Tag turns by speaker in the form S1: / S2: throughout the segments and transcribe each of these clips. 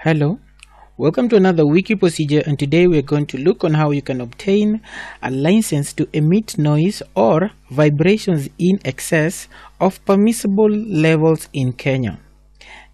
S1: Hello, welcome to another wiki procedure, and today we're going to look on how you can obtain a license to emit noise or vibrations in excess of permissible levels in Kenya.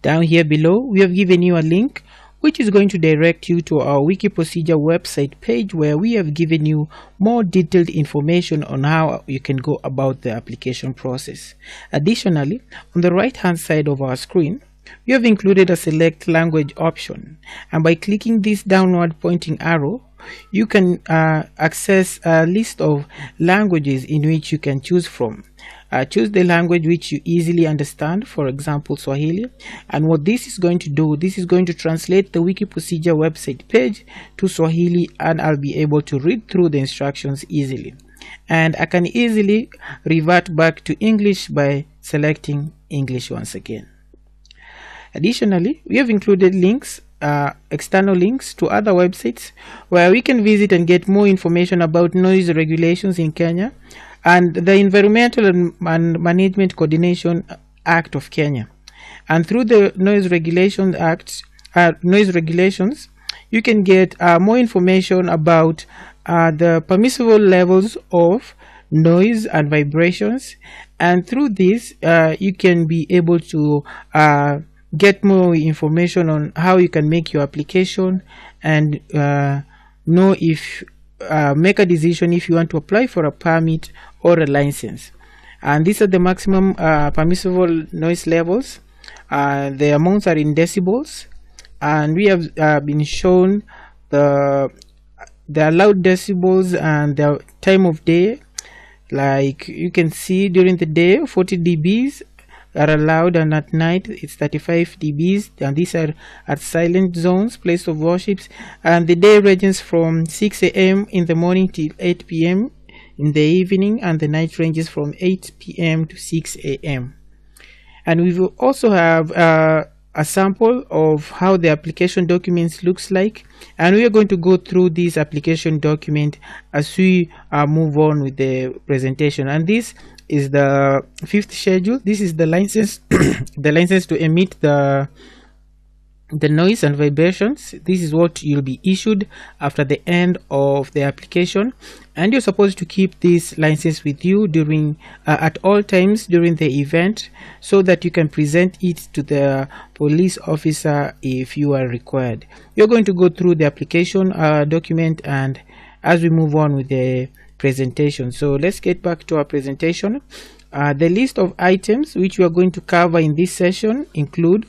S1: Down here below, we have given you a link which is going to direct you to our wiki procedure website page, where we have given you more detailed information on how you can go about the application process. Additionally, on the right hand side of our screen, we have included a select language option, and by clicking this downward pointing arrow, you can access a list of languages in which you can choose from. Choose the language which you easily understand, for example Swahili, and what this is going to do, this is going to translate the wiki procedure website page to Swahili, and I'll be able to read through the instructions easily, and I can easily revert back to English by selecting English once again. Additionally, we have included links, external links to other websites where we can visit and get more information about noise regulations in Kenya and the Environmental and Management Coordination Act of Kenya. And through the Noise Regulations Act, you can get more information about the permissible levels of noise and vibrations, and through this you can be able to get more information on how you can make your application and know if make a decision if you want to apply for a permit or a license. And these are the maximum permissible noise levels. The amounts are in decibels, and we have been shown the allowed decibels and the time of day. Like you can see, during the day 40 dBs are allowed, and at night it's 35 dBs, and these are at silent zones, place of worships, and the day ranges from 6 a.m. in the morning till 8 p.m. in the evening, and the night ranges from 8 p.m. to 6 a.m. And we will also have a sample of how the application documents looks like, and we are going to go through this application document as we move on with the presentation. And this is the fifth schedule. This is the license the license to emit the noise and vibrations. This is what you'll be issued after the end of the application, and you're supposed to keep this license with you during at all times during the event, so that you can present it to the police officer if you are required. You're going to go through the application document, and as we move on with the presentation. So let's get back to our presentation. The list of items which we are going to cover in this session include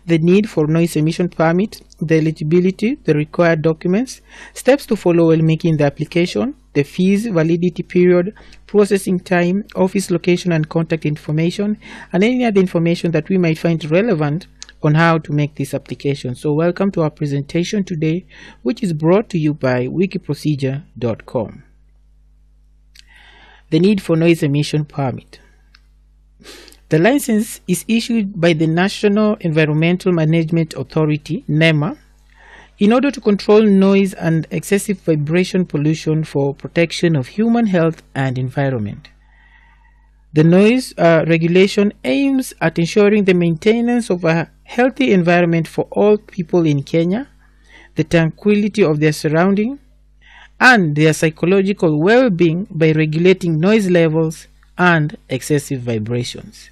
S1: the need for noise emission permit, the eligibility, the required documents, steps to follow while making the application, the fees, validity period, processing time, office location and contact information, and any other information that we might find relevant on how to make this application. So welcome to our presentation today, which is brought to you by wikiprocedure.com. The need for noise emission permit. The license is issued by the National Environmental Management Authority, NEMA, in order to control noise and excessive vibration pollution for protection of human health and environment. The noise regulation aims at ensuring the maintenance of a healthy environment for all people in Kenya, the tranquility of their surroundings, and their psychological well-being by regulating noise levels and excessive vibrations.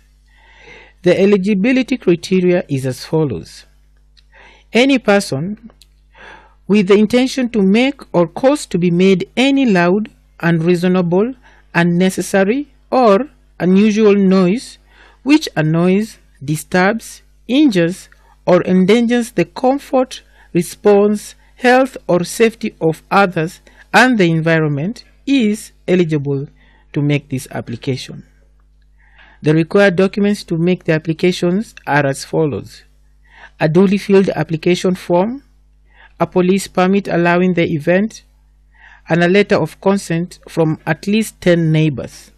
S1: The eligibility criteria is as follows. Any person with the intention to make or cause to be made any loud, unreasonable, unnecessary, or unusual noise which annoys, disturbs, injures, or endangers the comfort, response, health, or safety of others and the environment is eligible to make this application. The required documents to make the applications are as follows: a duly filled application form, a police permit allowing the event, and a letter of consent from at least 10 neighbors.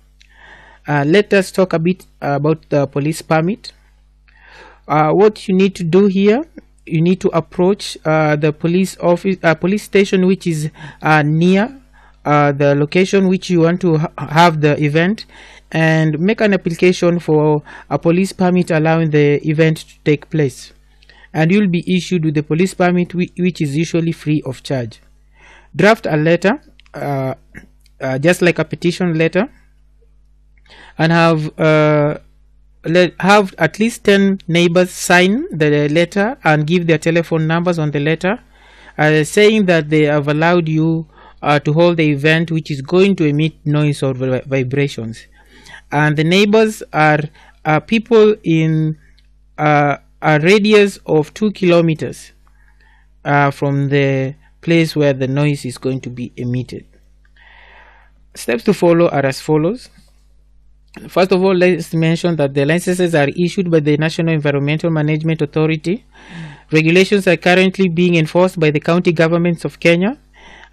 S1: Let us talk a bit about the police permit. What you need to do here, you need to approach the police station which is near the location which you want to have the event, and make an application for a police permit allowing the event to take place. and you'll be issued with the police permit, which is usually free of charge. Draft a letter, just like a petition letter, and have at least 10 neighbors sign the letter and give their telephone numbers on the letter, saying that they have allowed you to hold the event which is going to emit noise or vibrations. And the neighbors are people in a radius of 2 kilometers from the place where the noise is going to be emitted. Steps to follow are as follows. First of all, let's mention that the licenses are issued by the National Environmental Management Authority. Regulations are currently being enforced by the county governments of Kenya,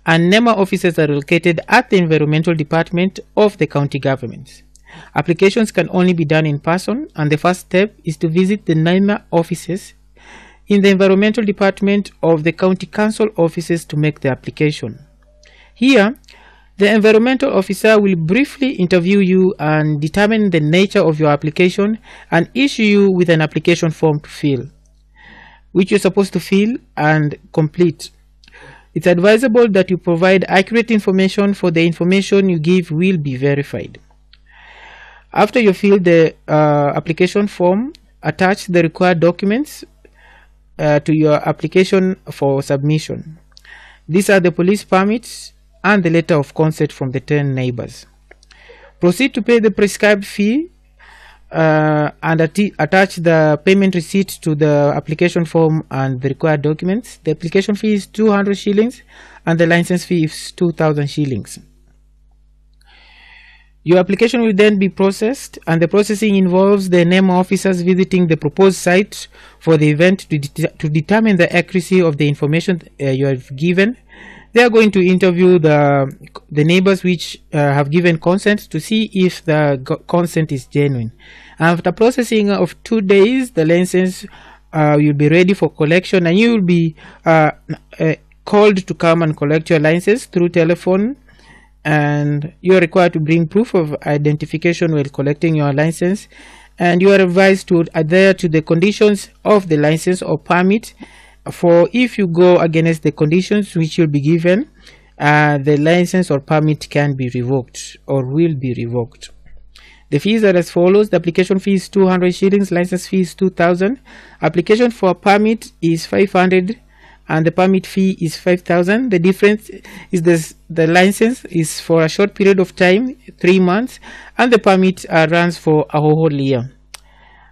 S1: and NEMA offices are located at the Environmental Department of the county governments. Applications can only be done in person, and the first step is to visit the NEMA offices in the Environmental Department of the County Council offices to make the application. Here, the environmental officer will briefly interview you and determine the nature of your application and issue you with an application form to fill, which you're supposed to fill and complete. It's advisable that you provide accurate information, for the information you give will be verified. After you fill the application form, attach the required documents to your application for submission. These are the police permits and the letter of consent from the 10 neighbors. Proceed to pay the prescribed fee and attach the payment receipt to the application form and the required documents. The application fee is 200 shillings and the license fee is 2,000 shillings. Your application will then be processed, and the processing involves the NEMA officers visiting the proposed site for the event to determine the accuracy of the information you have given. They are going to interview the neighbors which have given consent to see if the consent is genuine. After processing of 2 days, the license will be ready for collection, and you will be called to come and collect your license through telephone, and you are required to bring proof of identification while collecting your license, and you are advised to adhere to the conditions of the license or permit. For if you go against the conditions which you'll be given, the license or permit can be revoked or will be revoked. The fees are as follows. The application fee is 200 shillings, license fee is 2,000. Application for permit is 500 and the permit fee is 5,000. The difference is the license is for a short period of time, 3 months, and the permit runs for a whole year.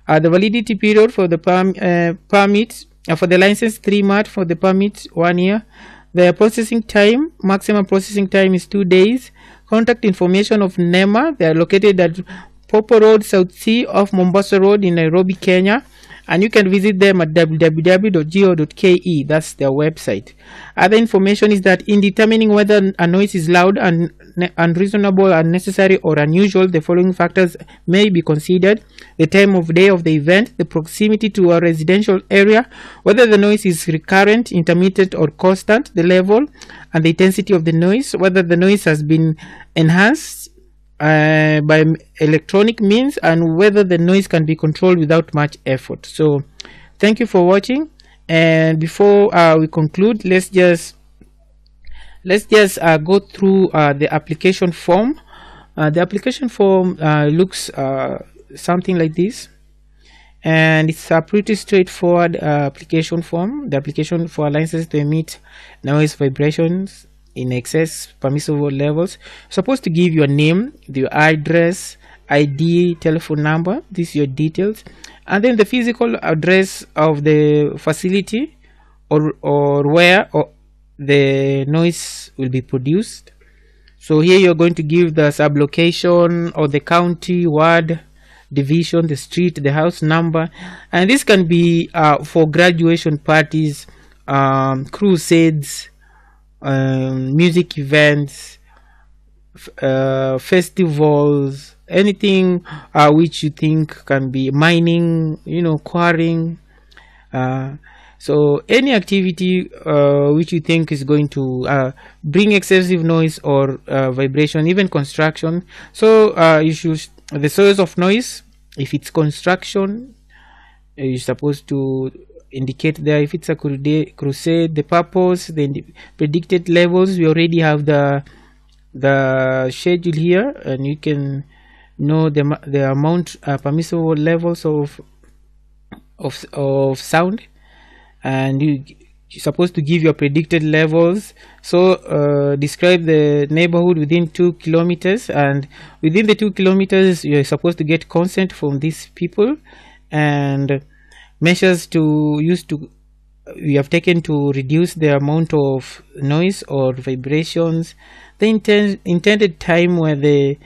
S1: The validity period for the permit for the license 3 months, for the permit 1 year. The processing time, maximum processing time is 2 days. Contact information of NEMA. They are located at Popo Road, South Sea off Mombasa Road in Nairobi, Kenya. And you can visit them at www.go.ke. That's their website. Other information is that in determining whether a noise is loud and unreasonable, unnecessary, or unusual, the following factors may be considered: the time of day of the event, the proximity to a residential area, whether the noise is recurrent, intermittent, or constant, the level and the intensity of the noise, whether the noise has been enhanced by electronic means, and whether the noise can be controlled without much effort. So thank you for watching, and before we conclude, let's just go through the application form. The application form looks something like this, and it's a pretty straightforward application form. The application for a license to emit noise vibrations in excess permissible levels. You're supposed to give your name, your address, ID, telephone number. These are your details, and then the physical address of the facility or where the noise will be produced. So here you're going to give the sublocation or the county, ward, division, the street, the house number, and this can be for graduation parties, crusades, music events, festivals, anything which you think can be mining, quarrying, so any activity which you think is going to bring excessive noise or vibration, even construction. So you should, the source of noise, if it's construction, you're supposed to indicate there if it's a crusade, the purpose, the predicted levels. We already have the schedule here, and you can know the amount permissible levels of sound, and you're supposed to give your predicted levels. So describe the neighborhood within 2 kilometers, and within the 2 kilometers you're supposed to get consent from these people, and measures we have taken to reduce the amount of noise or vibrations, the intended time of the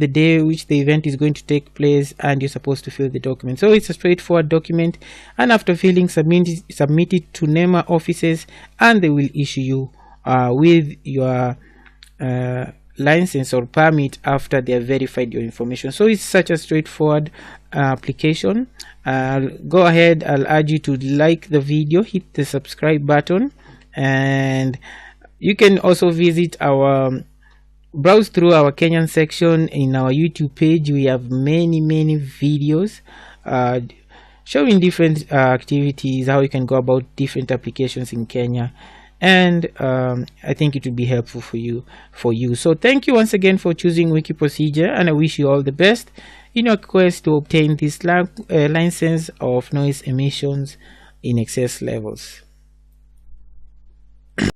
S1: day which the event is going to take place, and you're supposed to fill the document. So it's a straightforward document, and after filling, submit it to NEMA offices, and they will issue you with your license or permit after they have verified your information. So it's such a straightforward application. Go ahead, I'll urge you to like the video, hit the subscribe button, and you can also browse through our Kenyan section in our YouTube page. We have many videos showing different activities, how you can go about different applications in Kenya, and I think it would be helpful for you. So thank you once again for choosing Wiki Procedure, and I wish you all the best in your quest to obtain this license of noise emissions in excess levels.